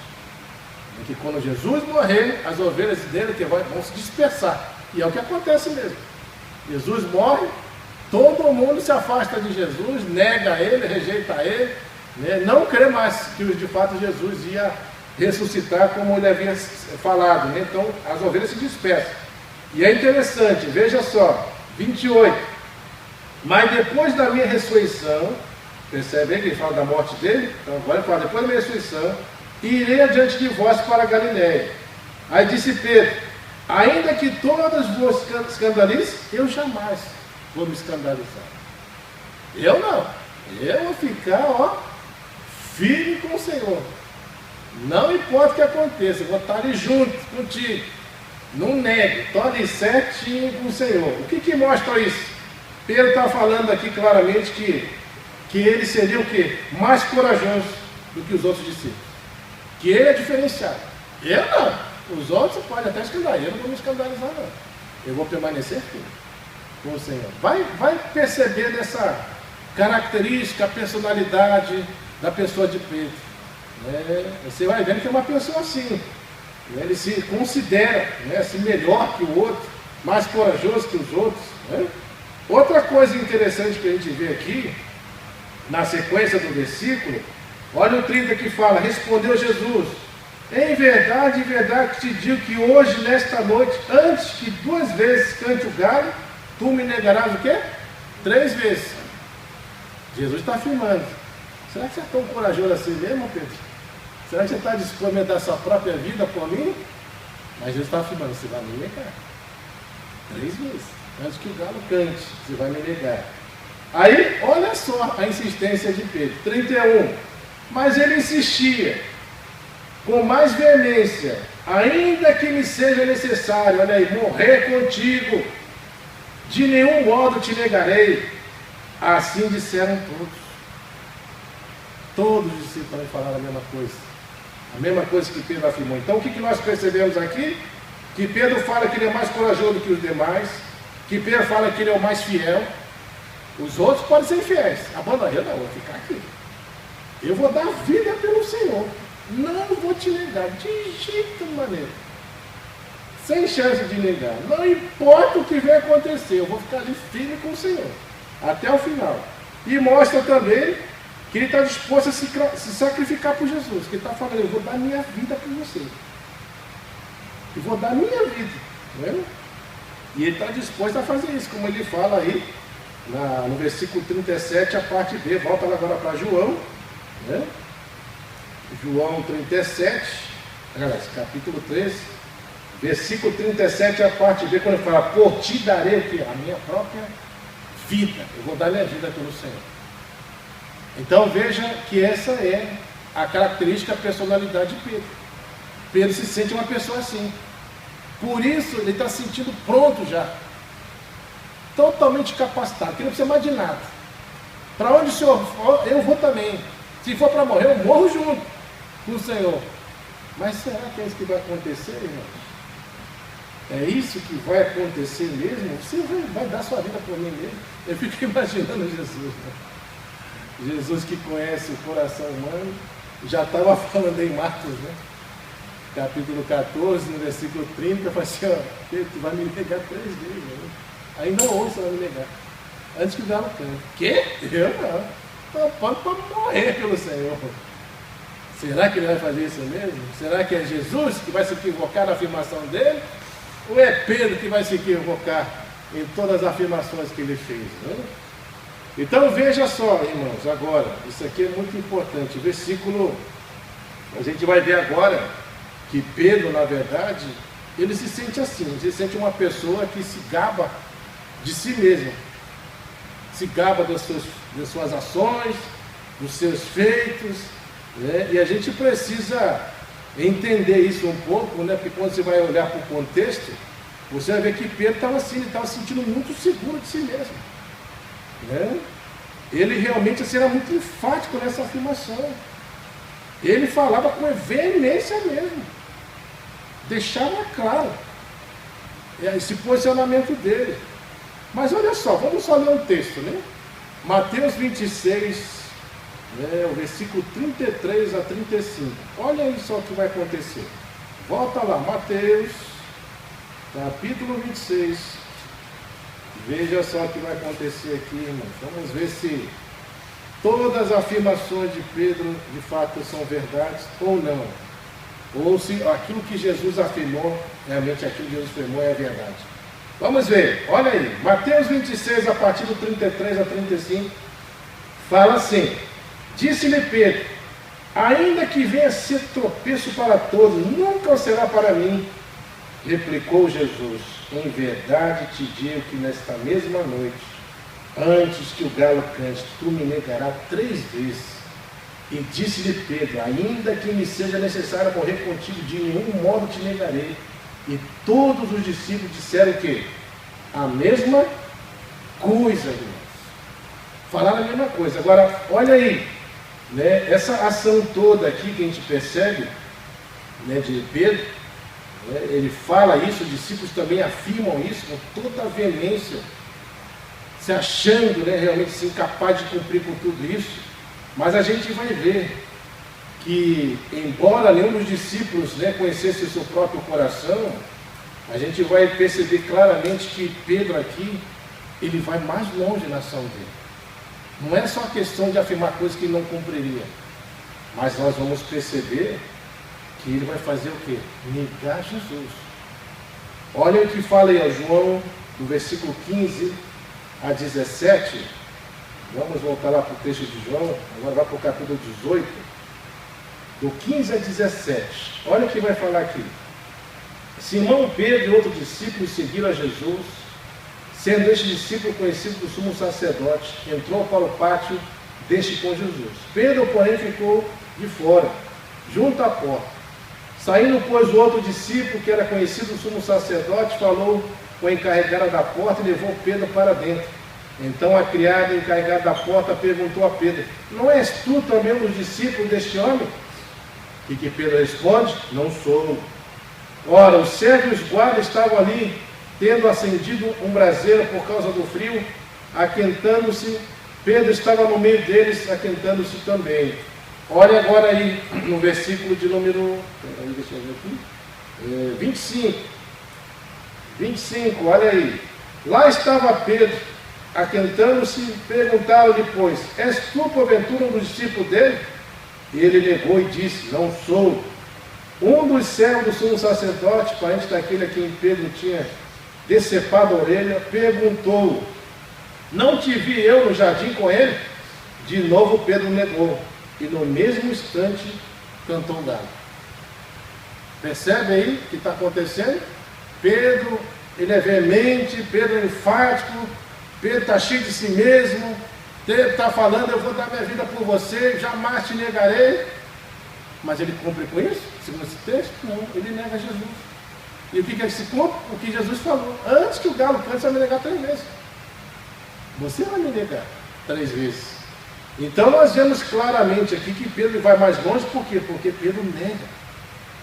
E que quando Jesus morrer, as ovelhas dele vão se dispersar. E é o que acontece mesmo. Jesus morre, todo mundo se afasta de Jesus, nega ele, rejeita ele, né? Não crê mais que de fato Jesus ia ressuscitar como ele havia falado, né? Então as ovelhas se dispersam. E é interessante, veja só, 28. Mas depois da minha ressurreição, percebe aí que ele fala da morte dele? Então agora ele fala: depois da minha ressurreição, irei adiante de vós para a Galiléia. Aí disse Pedro: ainda que todos vos escandalizem, eu jamais vou me escandalizar. Eu não. Eu vou ficar, firme com o Senhor. Não importa o que aconteça, eu vou estar ali junto contigo. Não nego, estou ali certinho com o Senhor. O que mostra isso? Pedro está falando aqui claramente que ele seria o quê? Mais corajoso do que os outros discípulos. Que ele é diferenciado. Eu não. Os outros podem até escandalizar. Eu não vou me escandalizar, não. Eu vou permanecer firme com o Senhor. Vai perceber dessa característica, a personalidade da pessoa de Pedro. Você vai vendo que é uma pessoa assim. Ele se considera, assim, melhor que o outro, mais corajoso que os outros. Outra coisa interessante que a gente vê aqui, na sequência do versículo, olha o 30 que fala: respondeu Jesus: em verdade te digo que hoje, nesta noite, antes que 2 vezes cante o galo, tu me negarás o quê? 3 vezes. Jesus está afirmando. Será que você é tão corajoso assim mesmo, Pedro? Será que você está disposto a dar sua própria vida por mim? Mas Jesus está afirmando: você vai me negar 3 vezes. Antes que o galo cante, você vai me negar. Aí, olha só a insistência de Pedro. 31. Mas ele insistia com mais veemência: ainda que me seja necessário, olha aí, morrer contigo, de nenhum modo te negarei. Assim disseram todos. Todos os discípulos também falaram a mesma coisa. A mesma coisa que Pedro afirmou. Então o que nós percebemos aqui? Que Pedro fala que ele é mais corajoso do que os demais. Que Pedro fala que ele é o mais fiel. Os outros podem ser infiéis. Abandonar, eu não, vou ficar aqui. Eu vou dar vida pelo Senhor. Não vou te negar, de jeito maneiro. Sem chance de negar. Não importa o que vai acontecer, eu vou ficar ali firme com o Senhor. Até o final. E mostra também que ele está disposto a se sacrificar por Jesus. Que ele está falando: eu vou dar minha vida por você. Eu vou dar minha vida. Né? E ele está disposto a fazer isso, como ele fala aí no versículo 37, a parte B. Volta agora para João. Né? João 37, aliás, capítulo 13, versículo 37, a parte B, quando ele fala: por ti darei o quê? A minha própria vida. Eu vou dar minha vida pelo Senhor. Então veja que essa é a característica, a personalidade de Pedro. Pedro se sente uma pessoa assim. Por isso ele está se sentindo pronto já. Totalmente capacitado, que não precisa mais de nada. Para onde o Senhor for, eu vou também. Se for para morrer, eu morro junto com o Senhor. Mas será que é isso que vai acontecer, irmãos? É isso que vai acontecer mesmo? Você vai dar sua vida por mim mesmo? Eu fico imaginando Jesus, né? Jesus que conhece o coração humano, já estava falando em Marcos, né? Capítulo 14, no versículo 30, fala assim: tu vai me negar 3 vezes, né? Ainda ouço, vai me negar. Antes que o galo cante. Quê? Eu não. Estou pronto para morrer pelo Senhor. Será que ele vai fazer isso mesmo? Será que é Jesus que vai se equivocar na afirmação dele? Ou é Pedro que vai se equivocar em todas as afirmações que ele fez? Né? Então veja só, irmãos, agora, isso aqui é muito importante. Versículo, a gente vai ver agora que Pedro, na verdade, ele se sente assim, ele se sente uma pessoa que se gaba de si mesmo, se gaba das suas ações, dos seus feitos, né? E a gente precisa entender isso um pouco, né? Porque quando você vai olhar para o contexto, você vai ver que Pedro estava assim, ele estava se sentindo muito seguro de si mesmo, né? Ele realmente assim, era muito enfático nessa afirmação. Ele falava com veemência mesmo, deixava claro esse posicionamento dele. Mas olha só, vamos só ler um texto, né? Mateus 26, né, o versículo 33 a 35. Olha aí só o que vai acontecer. Volta lá, Mateus, capítulo 26. Veja só o que vai acontecer aqui, irmãos. Vamos ver se todas as afirmações de Pedro de fato são verdades ou não. Ou se aquilo que Jesus afirmou, realmente aquilo que Jesus afirmou é verdade. Vamos ver, olha aí, Mateus 26, a partir do 33 a 35, fala assim: disse-lhe Pedro, ainda que venha ser tropeço para todos, nunca o será para mim. Replicou Jesus, em verdade te digo que nesta mesma noite, antes que o galo cante, tu me negarás 3 vezes. E disse-lhe Pedro, ainda que me seja necessário morrer contigo, de nenhum modo te negarei. E todos os discípulos disseram o quê? A mesma coisa, irmãos. Falaram a mesma coisa. Agora, olha aí, né, essa ação toda aqui que a gente percebe, né, de Pedro, né, ele fala isso, os discípulos também afirmam isso com toda a veemência, se achando, né, realmente assim, capaz de cumprir com tudo isso. Mas a gente vai ver que, embora nenhum dos discípulos, né, conhecesse o seu próprio coração, a gente vai perceber claramente que Pedro aqui, ele vai mais longe na ação dele. Não é só a questão de afirmar coisas que ele não cumpriria, mas nós vamos perceber que ele vai fazer o quê? Negar Jesus. Olha o que fala aí, João, do versículo 15 a 17. Vamos voltar lá para o texto de João, agora vai para o capítulo 18, do 15 a 17. Olha o que vai falar aqui. Simão Pedro e outro discípulo seguiram a Jesus, sendo este discípulo conhecido do sumo sacerdote, entrou para o pátio deste com Jesus. Pedro, porém, ficou de fora, junto à porta. Saindo, pois, o outro discípulo, que era conhecido do sumo sacerdote, falou com a encarregada da porta e levou Pedro para dentro. Então a criada encarregada da porta perguntou a Pedro, não és tu também um dos discípulos deste homem? E que Pedro responde, não sou. Ora, os servos e os guardas estavam ali, tendo acendido um braseiro por causa do frio, aquentando-se. Pedro estava no meio deles, aquentando-se também. Olha agora aí no versículo de número 25. 25, olha aí. Lá estava Pedro, aquentando-se, perguntaram-lhe, pois, és tu, porventura, um dos discípulos dele? E ele negou e disse, não sou. Um dos servos do sumo sacerdote, parente daquele a quem Pedro tinha decepado a orelha, perguntou, não te vi eu no jardim com ele? De novo Pedro negou, e no mesmo instante cantou o galo. Percebe aí o que está acontecendo? Pedro, ele é veemente, Pedro é enfático, Pedro está cheio de si mesmo, Pedro está falando, eu vou dar minha vida por você, jamais te negarei. Mas ele cumpre com isso? Segundo esse texto? Não, ele nega Jesus. E o que é que se cumpre? O que Jesus falou. Antes que o galo cante, você vai me negar 3 vezes. Você vai me negar 3 vezes. Então nós vemos claramente aqui que Pedro vai mais longe, por quê? Porque Pedro nega.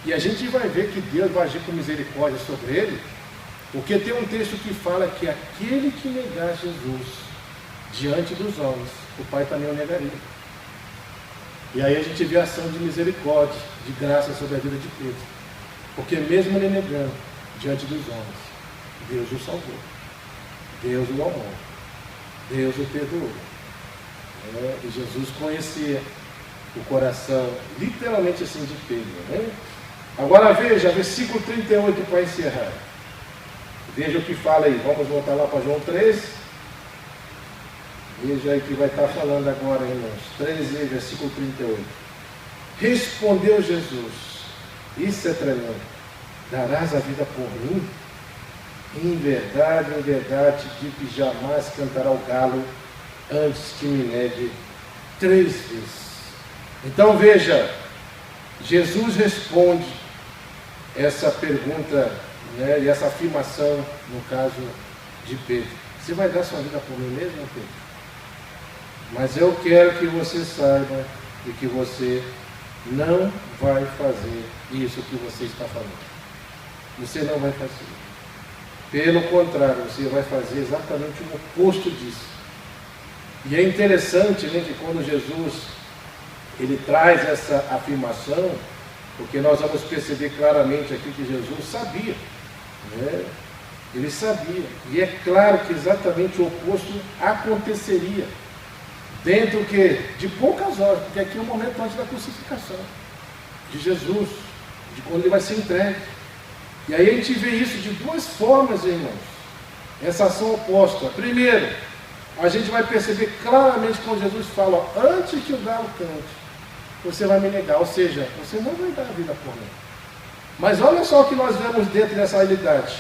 E a gente vai ver que Deus vai agir com misericórdia sobre ele, porque tem um texto que fala que aquele que negar Jesus diante dos homens, o Pai também o negaria. E aí a gente vê a ação de misericórdia, de graça sobre a vida de Pedro. Porque mesmo ele negando diante dos homens, Deus o salvou. Deus o amou. Deus o perdoou. E Jesus conhecia o coração, literalmente assim, de Pedro. Né? Agora veja, versículo 38 para encerrar. Veja o que fala aí. Vamos voltar lá para João 13. Veja aí que vai estar falando agora, irmãos. 13, versículo 38. Respondeu Jesus, isso é tremendo, darás a vida por mim? Em verdade, te digo que jamais cantará o galo antes que me negue 3 vezes. Então veja, Jesus responde essa pergunta, né, e essa afirmação, no caso de Pedro. Você vai dar sua vida por mim mesmo, Pedro? Mas eu quero que você saiba e que você não vai fazer isso que você está falando. Você não vai fazer. Pelo contrário, você vai fazer exatamente o oposto disso. E é interessante, né, que quando Jesus ele traz essa afirmação, porque nós vamos perceber claramente aqui que Jesus sabia, né? Ele sabia, e é claro que exatamente o oposto aconteceria dentro de poucas horas, porque aqui é o momento antes da crucificação de Jesus, de quando ele vai ser entregue. E aí a gente vê isso de duas formas, irmãos, essa ação oposta. Primeiro, a gente vai perceber claramente quando Jesus fala, ó, antes que o galo cante, você vai me negar, ou seja, você não vai dar a vida por mim. Mas olha só o que nós vemos dentro dessa realidade,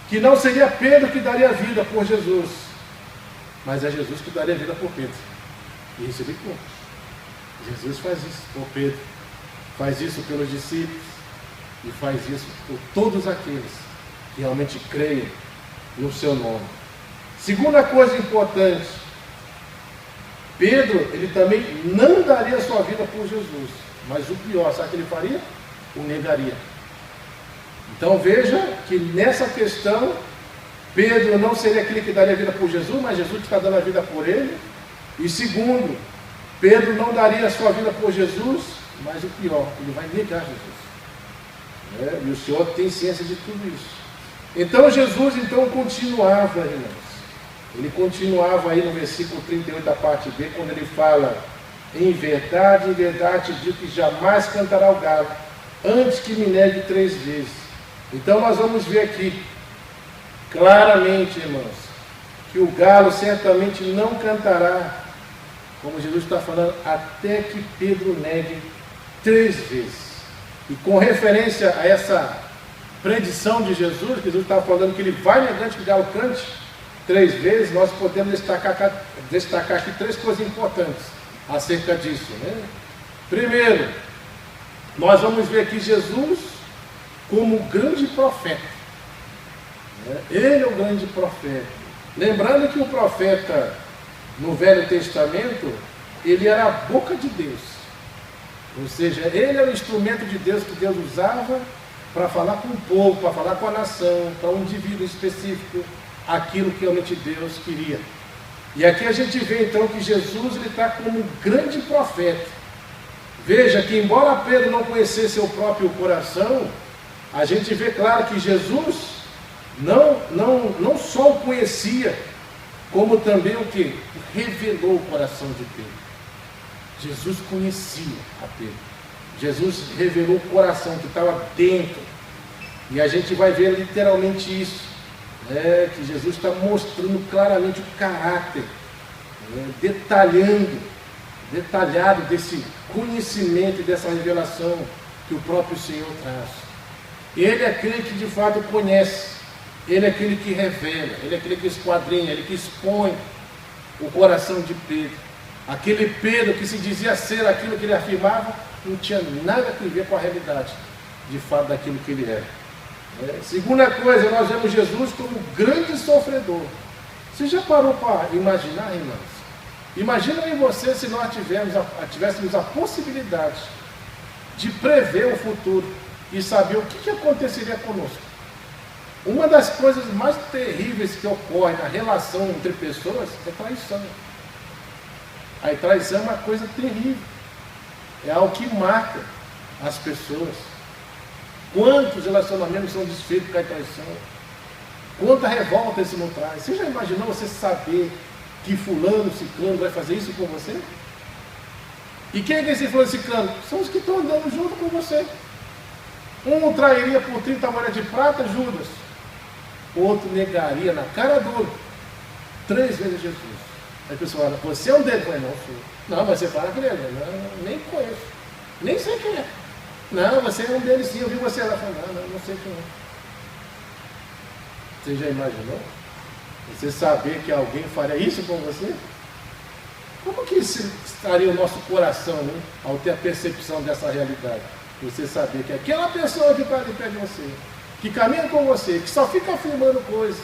que não seria Pedro que daria a vida por Jesus, mas é Jesus que daria a vida por Pedro. E isso ele conta. Jesus faz isso por Pedro, faz isso pelos discípulos, e faz isso por todos aqueles que realmente creem no seu nome. Segunda coisa importante, Pedro, ele também não daria a sua vida por Jesus, mas o pior, sabe o que ele faria? O negaria. Então veja que nessa questão, Pedro não seria aquele que daria a vida por Jesus, mas Jesus que está dando a vida por ele. E segundo, Pedro não daria a sua vida por Jesus, mas o pior, ele vai negar Jesus. E o Senhor tem ciência de tudo isso. Então Jesus continuava, irmãos. Ele continuava aí no versículo 38 da parte B, quando ele fala, em verdade, te digo que jamais cantará o galo, antes que me negue 3 vezes. Então nós vamos ver aqui, claramente, irmãos, que o galo certamente não cantará, como Jesus está falando, até que Pedro negue 3 vezes. E com referência a essa predição de Jesus, que Jesus está falando que ele vai negar antes que o galo cante 3 vezes, nós podemos destacar aqui 3 coisas importantes acerca disso, né? Primeiro, nós vamos ver aqui Jesus como grande profeta. Ele é o grande profeta. Lembrando que o profeta no Velho Testamento, ele era a boca de Deus. Ou seja, ele era o instrumento de Deus que Deus usava para falar com o povo, para falar com a nação, para um indivíduo específico, aquilo que realmente Deus queria. E aqui a gente vê então que Jesus está como um grande profeta. Veja que embora Pedro não conhecesse seu próprio coração, a gente vê claro que Jesus não só o conhecia, como também o que? Revelou o coração de Pedro. Jesus conhecia a Pedro. Jesus revelou o coração que estava dentro. E a gente vai ver literalmente isso. Que Jesus está mostrando claramente o caráter, detalhado desse conhecimento e dessa revelação que o próprio Senhor traz. Ele é aquele que de fato conhece, ele é aquele que revela, ele é aquele que esquadrinha, ele que expõe o coração de Pedro. Aquele Pedro que se dizia ser aquilo que ele afirmava, não tinha nada a ver com a realidade, de fato, daquilo que ele era. Segunda coisa, nós vemos Jesus como grande sofredor. Você já parou para imaginar, irmãos? Imagina aí você se nós tivéssemos a possibilidade de prever o futuro e saber o que aconteceria conosco. Uma das coisas mais terríveis que ocorre na relação entre pessoas é traição. A traição é uma coisa terrível. É algo que marca as pessoas. Quantos relacionamentos são desfeitos por causa de traição? Quanta revolta isso não traz? Você já imaginou você saber que fulano, ciclano vai fazer isso com você? E quem é que esse fulano, ciclano? São os que estão andando junto com você. Um trairia por 30 moedas de prata, Judas. O outro negaria na cara dura 3 vezes Jesus. Aí a pessoa fala, você é um deles? Não, sou. Não, mas você fala que ele é. Não, nem conheço. Nem sei quem é. Não, você é um deles sim, eu vi você lá. Não sei quem é. Você já imaginou? Você saber que alguém faria isso com você? Como que estaria o nosso coração, né, ao ter a percepção dessa realidade? Você saber que aquela pessoa que está ali perto de você, que caminha com você, que só fica afirmando coisas,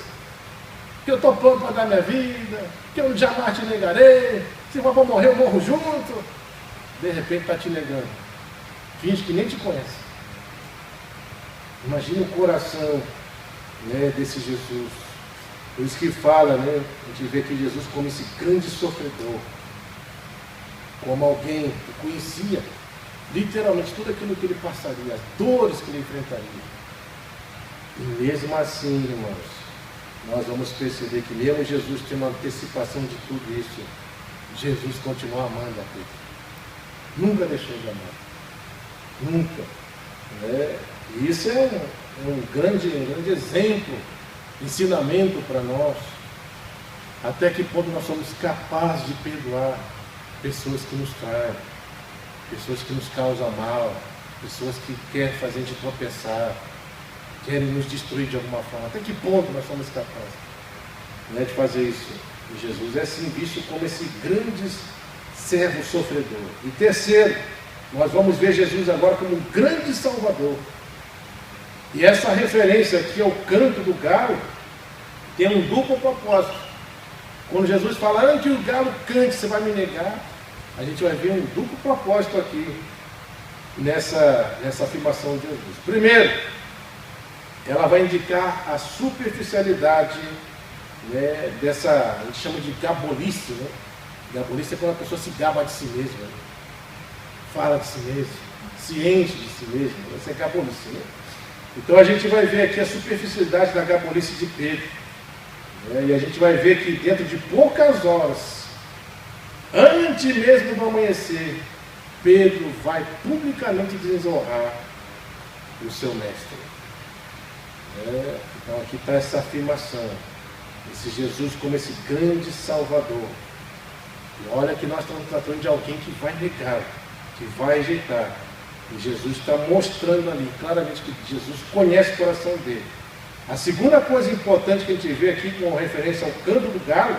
que eu estou pronto para dar minha vida, que eu jamais te negarei, se for para morrer eu morro junto, de repente está te negando. finge que nem te conhece. Imagina o coração, né, desse Jesus. Por isso que fala, né, a gente vê que Jesus como esse grande sofredor, como alguém que conhecia literalmente tudo aquilo que ele passaria, as dores que ele enfrentaria. E mesmo assim, irmãos, nós vamos perceber que mesmo Jesus tendo uma antecipação de tudo isso, Jesus continua amando a Pedro. Nunca deixou de amar. Nunca. Né? E isso é um grande exemplo, ensinamento para nós. Até que ponto nós somos capazes de perdoar pessoas que nos traem, pessoas que nos causam mal, pessoas que querem fazer a gente tropeçar, querem nos destruir de alguma forma. Até que ponto nós somos capazes, né, de fazer isso? E Jesus é assim visto como esse grande servo sofredor. E terceiro, nós vamos ver Jesus agora como um grande salvador. E essa referência aqui ao canto do galo tem um duplo propósito. Quando Jesus fala, antes que o galo cante, você vai me negar, a gente vai ver um duplo propósito aqui nessa afirmação de Jesus. Primeiro, ela vai indicar a superficialidade, né, dessa, a gente chama de gabolice, né? Gabolice é quando a pessoa se gaba de si mesma, né? Fala de si mesmo, se enche de si mesmo, essa é gabolice, né? Então a gente vai ver aqui a superficialidade da gabolice de Pedro, né? E a gente vai ver que dentro de poucas horas, antes mesmo do amanhecer, Pedro vai publicamente desonrar o seu mestre. Então aqui está essa afirmação, esse Jesus como esse grande Salvador. E olha que nós estamos tratando de alguém que vai negar, que vai rejeitar. E Jesus está mostrando ali claramente que Jesus conhece o coração dele. A segunda coisa importante que a gente vê aqui com referência ao canto do galo,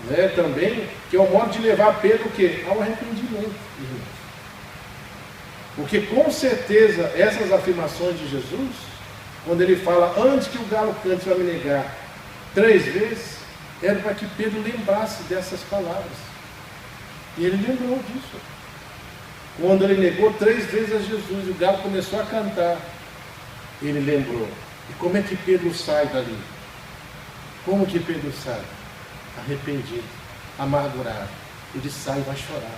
né, também, que é o modo de levar Pedro o quê? Ao arrependimento. Porque com certeza essas afirmações de Jesus, quando ele fala, antes que o galo cante, você vai me negar 3 vezes, era para que Pedro lembrasse dessas palavras. E ele lembrou disso. Quando ele negou 3 vezes a Jesus e o galo começou a cantar, ele lembrou. E como é que Pedro sai dali? Como que Pedro sai? Arrependido, amargurado. Ele sai e vai chorar.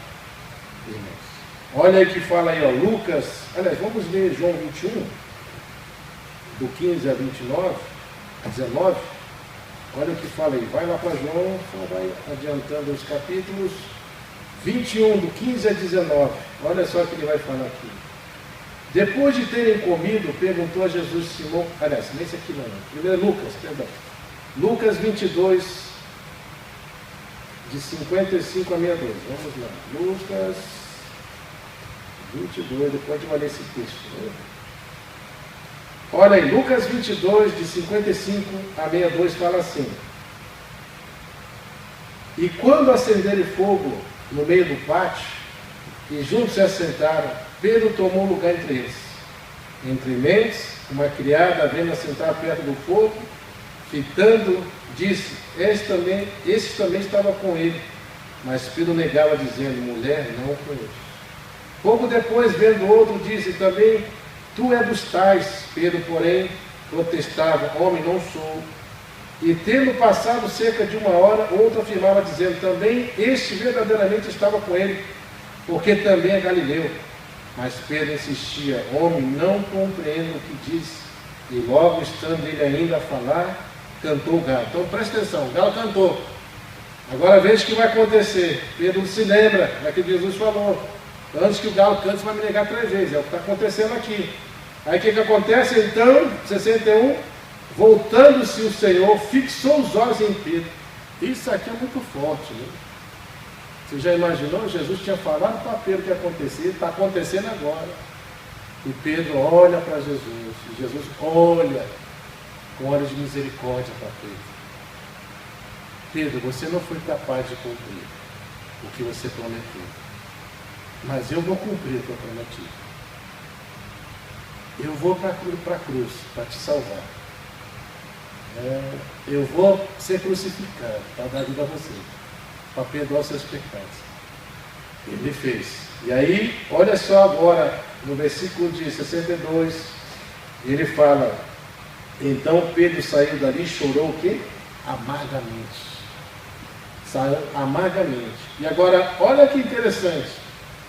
Irmãos. Olha aí que fala aí, ó, Lucas. Aliás, vamos ler João 21, do 15 a 29, a 19. Olha o que fala aí. Vai lá para João, só vai adiantando os capítulos. 21, do 15 a 19. Olha só o que ele vai falar aqui. Depois de terem comido, perguntou a Jesus Simão. Aliás, nesse aqui não. Primeiro Lucas, perdão. Lucas 22, de 55 a 62. Vamos lá. Lucas 22, depois de ler esse texto. Né? Olha aí, Lucas 22, de 55 a 62, fala assim. E quando acenderem fogo no meio do pátio, e juntos se assentaram, Pedro tomou lugar entre eles. Entre mentes, uma criada, vendo assentar perto do fogo, fitando, disse, esse também estava com ele. Mas Pedro negava, dizendo, mulher, não conheço. Pouco depois, vendo outro, disse, também, tu é dos tais. Pedro, porém, protestava, homem, não sou. E tendo passado cerca de 1 hora, outro afirmava, dizendo, também este verdadeiramente estava com ele, porque também é galileu. Mas Pedro insistia, homem, não compreendo o que diz. E logo, estando ele ainda a falar, cantou o galo. Então presta atenção, o galo cantou. Agora veja o que vai acontecer. Pedro se lembra daquilo que Jesus falou. Antes que o galo cante, você vai me negar 3 vezes. É o que está acontecendo aqui. Aí o que acontece? Então, 61, voltando-se o Senhor, fixou os olhos em Pedro. Isso aqui é muito forte, né? Você já imaginou? Jesus tinha falado para Pedro o que ia acontecer, está acontecendo agora. E Pedro olha para Jesus, e Jesus olha com olhos de misericórdia para Pedro. Pedro, você não foi capaz de cumprir o que você prometeu, mas eu vou cumprir o que eu prometi. Eu vou para a cruz para te salvar. Eu vou ser crucificado para dar vida a você, para perdoar os seus pecados. Ele fez. E aí, olha só agora no versículo de 62, ele fala: então Pedro saiu dali e chorou o quê? Amargamente. Saiu amargamente. E agora, olha que interessante.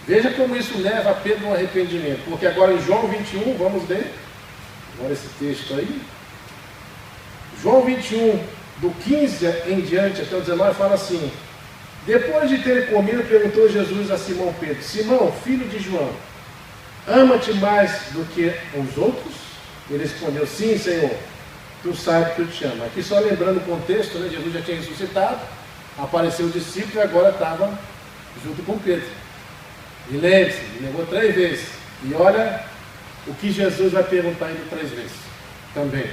Veja como isso leva a Pedro ao arrependimento. Porque agora em João 21, vamos ler agora esse texto aí. João 21, do 15 em diante até o 19, fala assim: depois de ter comido, perguntou Jesus a Simão Pedro: Simão, filho de João, ama-te mais do que os outros? Ele respondeu: sim, Senhor, tu sabes que eu te amo. Aqui só lembrando o contexto, né? Jesus já tinha ressuscitado, apareceu o discípulo e agora estava junto com Pedro. E lembre-se, ele negou 3 vezes. E olha o que Jesus vai perguntar ele 3 vezes também.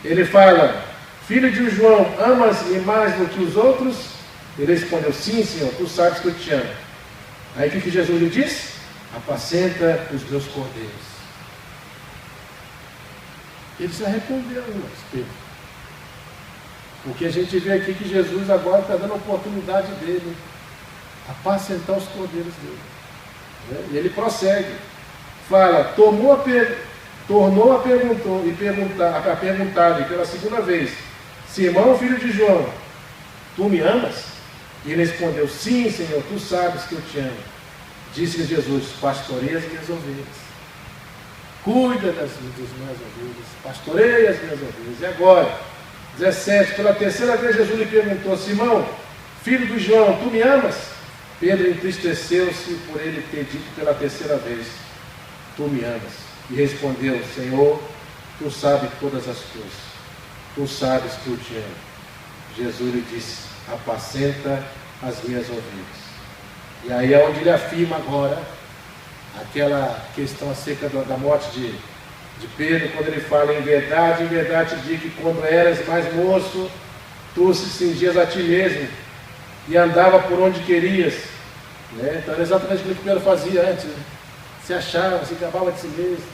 Ele fala: filho de João, amas-me mais do que os outros? Ele respondeu: sim, Senhor, tu sabes que eu te amo. Aí o que Jesus lhe disse? Apacenta os meus cordeiros. Ele se arrependeu, Pedro. Porque a gente vê aqui que Jesus agora está dando a oportunidade dele apacentar os cordeiros dele. E ele prossegue. Fala: tornou a perguntar-lhe pela segunda vez: Simão, filho de João, tu me amas? E ele respondeu: sim, Senhor, tu sabes que eu te amo. Disse-lhe Jesus: pastoreia as minhas ovelhas. Cuida das minhas ovelhas, pastoreia as minhas ovelhas. E agora, 17, pela terceira vez Jesus lhe perguntou: Simão, filho de João, tu me amas? Pedro entristeceu-se por ele ter dito pela terceira vez: tu me amas. E respondeu: Senhor, tu sabes todas as coisas, tu sabes que eu te amo. Jesus lhe disse: apacenta as minhas ovelhas. E aí é onde ele afirma agora aquela questão acerca da morte de Pedro, quando ele fala: em verdade te digo que quando eras mais moço, tu se cingias a ti mesmo e andava por onde querias. Então era exatamente aquilo que Pedro fazia antes. Se achava, se acabava de si mesmo,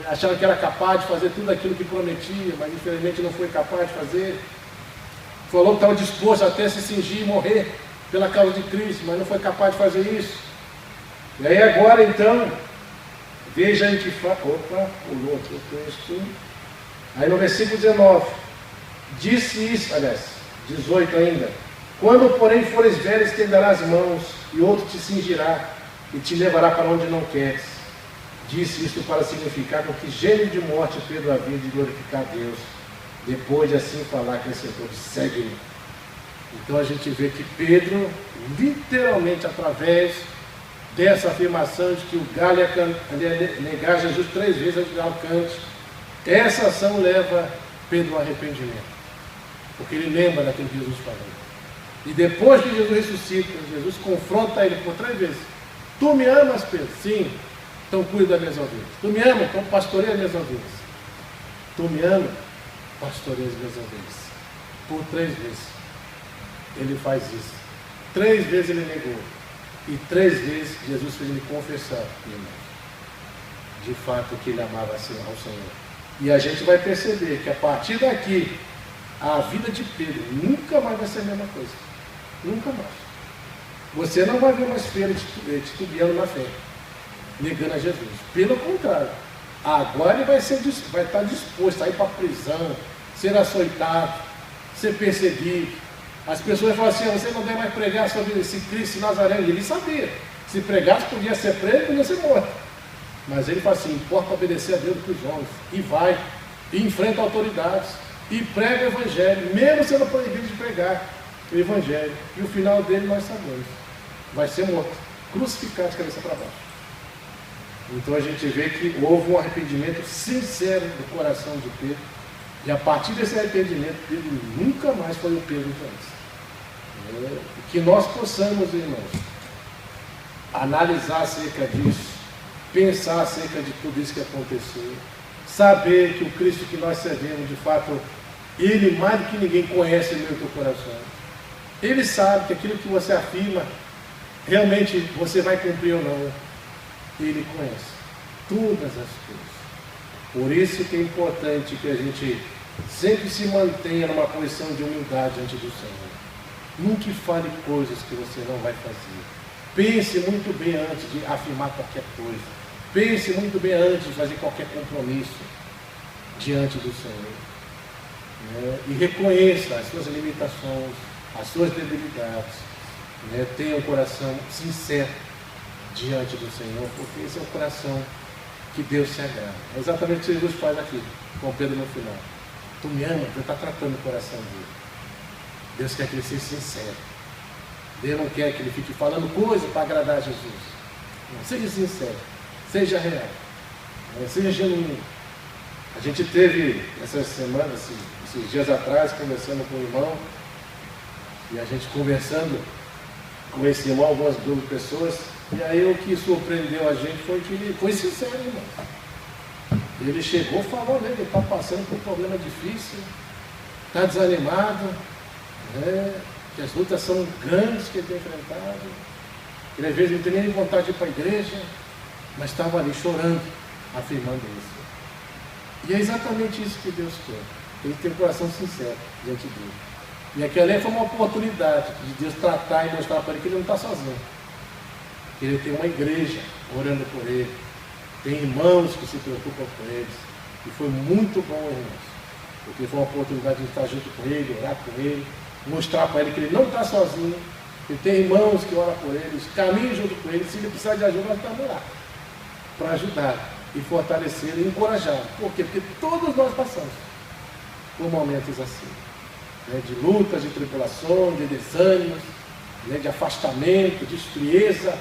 achava que era capaz de fazer tudo aquilo que prometia, mas infelizmente não foi capaz de fazer. Falou que estava disposto até se cingir e morrer pela causa de Cristo, mas não foi capaz de fazer isso. E aí agora então, veja aí que fala. Opa, pulou aqui o texto. Aí no versículo 19, disse isso, aliás, 18 ainda: quando porém fores velho, estenderás as mãos, e outro te cingirá, e te levará para onde não queres. Disse isto para significar com que gênero de morte Pedro havia de glorificar a Deus. Depois de assim falar, acrescentou: segue-me. Então a gente vê que Pedro, literalmente através dessa afirmação de que o galho ia negar Jesus 3 vezes antes do galo cante, essa ação leva Pedro ao arrependimento, porque ele lembra daquilo que Jesus falou. E depois que Jesus ressuscita, Jesus confronta ele por 3 vezes: tu me amas, Pedro? Sim, então cuida das minhas ovelhas. Tu me amas? Então pastoreia as minhas ovelhas. Tu me amas? Pastoreia as minhas ovelhas. Por 3 vezes ele faz isso. 3 vezes ele negou. E 3 vezes Jesus fez ele confessar, irmãos, de fato que ele amava ao Senhor. E a gente vai perceber que a partir daqui, a vida de Pedro nunca mais vai ser a mesma coisa. Nunca mais. Você não vai ver mais Pedro titubeando na fé, negando a Jesus. Pelo contrário, agora ele vai estar disposto a ir para a prisão, ser açoitado, ser perseguido. As pessoas falam assim: você não deve mais pregar sobre esse Cristo Nazareno. Ele sabia, se pregasse podia ser preso, podia ser morto. Mas ele fala assim: importa obedecer a Deus do que os homens. E vai, e enfrenta autoridades, e prega o Evangelho, mesmo sendo proibido de pregar o Evangelho. E o final dele nós sabemos: vai ser morto, crucificado de cabeça para baixo. Então a gente vê que houve um arrependimento sincero do coração de Pedro. E a partir desse arrependimento, Pedro nunca mais foi o Pedro de antes. Que nós possamos, irmãos, analisar acerca disso, pensar acerca de tudo isso que aconteceu, saber que o Cristo que nós servimos, de fato, Ele mais do que ninguém conhece o meu e teu coração. Ele sabe que aquilo que você afirma, realmente você vai cumprir ou não. Ele conhece todas as coisas. Por isso que é importante que a gente sempre se mantenha numa posição de humildade diante do Senhor. Nunca fale coisas que você não vai fazer. Pense muito bem antes de afirmar qualquer coisa. pense muito bem antes de fazer qualquer compromisso diante do Senhor. Né? E reconheça as suas limitações, as suas debilidades. Né? Tenha um coração sincero diante do Senhor, porque esse é o coração que Deus se agrada. É exatamente o que Jesus faz aqui, com Pedro no final. Tu me ama, Deus está tratando o coração dele. Deus quer que ele seja sincero. Deus não quer que ele fique falando coisas para agradar a Jesus. Não, seja sincero, seja real, seja genuíno. A gente teve essas semanas, esses dias atrás, conversando com o irmão, e a gente conversando com esse irmão, algumas duas pessoas, e aí o que surpreendeu a gente foi que ele foi sincero, irmão. Ele chegou falando, ele está passando por um problema difícil, está desanimado, né? Que as lutas são grandes que ele tem enfrentado. Ele às vezes não tem nem vontade de ir para a igreja, mas estava ali chorando, afirmando isso. E é exatamente isso que Deus quer. Ele tem um coração sincero diante dele. E aquela foi uma oportunidade de Deus tratar e mostrar para ele que ele não está sozinho. Que ele tem uma igreja orando por ele. Tem irmãos que se preocupam com eles. E foi muito bom, irmãos. Porque foi uma oportunidade de estar junto com ele, orar com ele, mostrar para ele que ele não está sozinho. Ele tem irmãos que oram por ele, caminham junto com ele. Se ele precisar de ajuda, nós estamos lá para ajudar e fortalecer e encorajar. Por quê? Porque todos nós passamos por momentos assim, né? De lutas, de tribulações, de desânimos, né? De afastamento, de frieza.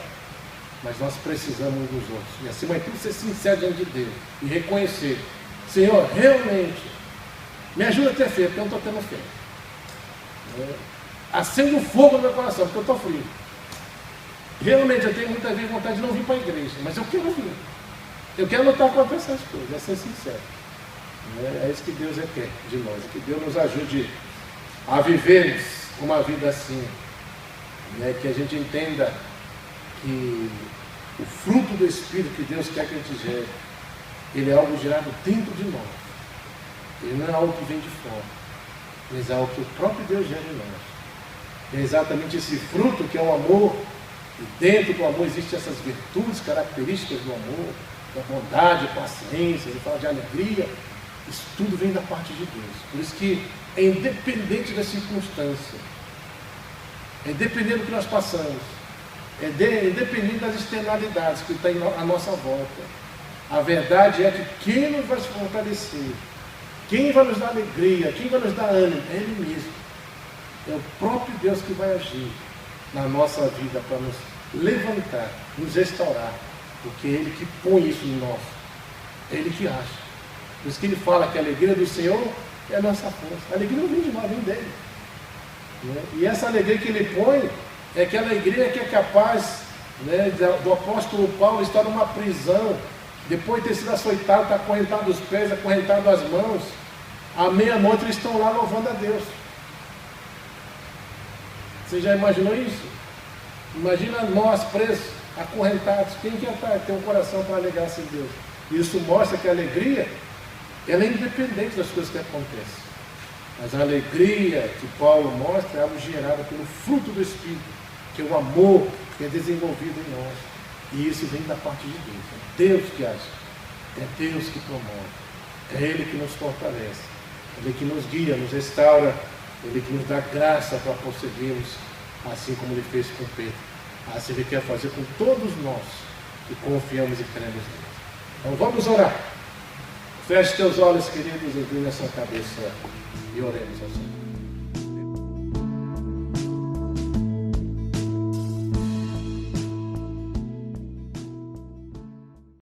Mas nós precisamos uns dos outros. E acima de tudo, ser sincero diante de Deus e reconhecer: Senhor, realmente, me ajuda a ter fé, porque eu não estou tendo fé. Acende um fogo no meu coração, porque eu estou frio. Realmente, eu tenho muitas vezes vontade de não vir para a igreja, mas eu quero vir. Eu quero lutar contra essas coisas, é ser sincero. É isso que Deus quer de nós, que Deus nos ajude a vivermos uma vida assim. Que a gente entenda que o fruto do Espírito que Deus quer que a gente gere, ele é algo gerado dentro de nós. Ele não é algo que vem de fora, mas é algo que o próprio Deus gera em nós. É exatamente esse fruto que é o amor, e dentro do amor existem essas virtudes, características do amor, da bondade, paciência, ele fala de alegria. Isso tudo vem da parte de Deus. Por isso que é independente da circunstância, é independente do que nós passamos, é independente das externalidades que estão à nossa volta. A verdade é que quem nos vai se fortalecer, quem vai nos dar alegria, quem vai nos dar ânimo, é Ele mesmo. É o próprio Deus que vai agir na nossa vida para nos levantar, nos restaurar, porque é Ele que põe isso em nós, é Ele que age. Por isso que Ele fala que a alegria do Senhor é a nossa força. A alegria não vem de nós, vem dele. E essa alegria que Ele põe é aquela alegria que é capaz, do apóstolo Paulo estar numa prisão, depois de ter sido açoitado, está acorrentado os pés, acorrentado as mãos. À meia-noite eles estão lá louvando a Deus. Você já imaginou isso? Imagina nós presos, acorrentados. Quem quer ter um coração para alegrar-se em Deus? Isso mostra que a alegria, ela é independente das coisas que acontecem. Mas a alegria que Paulo mostra é algo gerado pelo fruto do Espírito, que é o amor que é desenvolvido em nós. E isso vem da parte de Deus. É Deus que age. É Deus que promove. É Ele que nos fortalece. Ele que nos guia, nos restaura. Ele que nos dá graça para prosseguirmos, assim como Ele fez com Pedro. Assim Ele quer fazer com todos nós que confiamos e cremos nele. Então vamos orar. Feche teus olhos, queridos, incline a sua cabeça e oremos ao Senhor.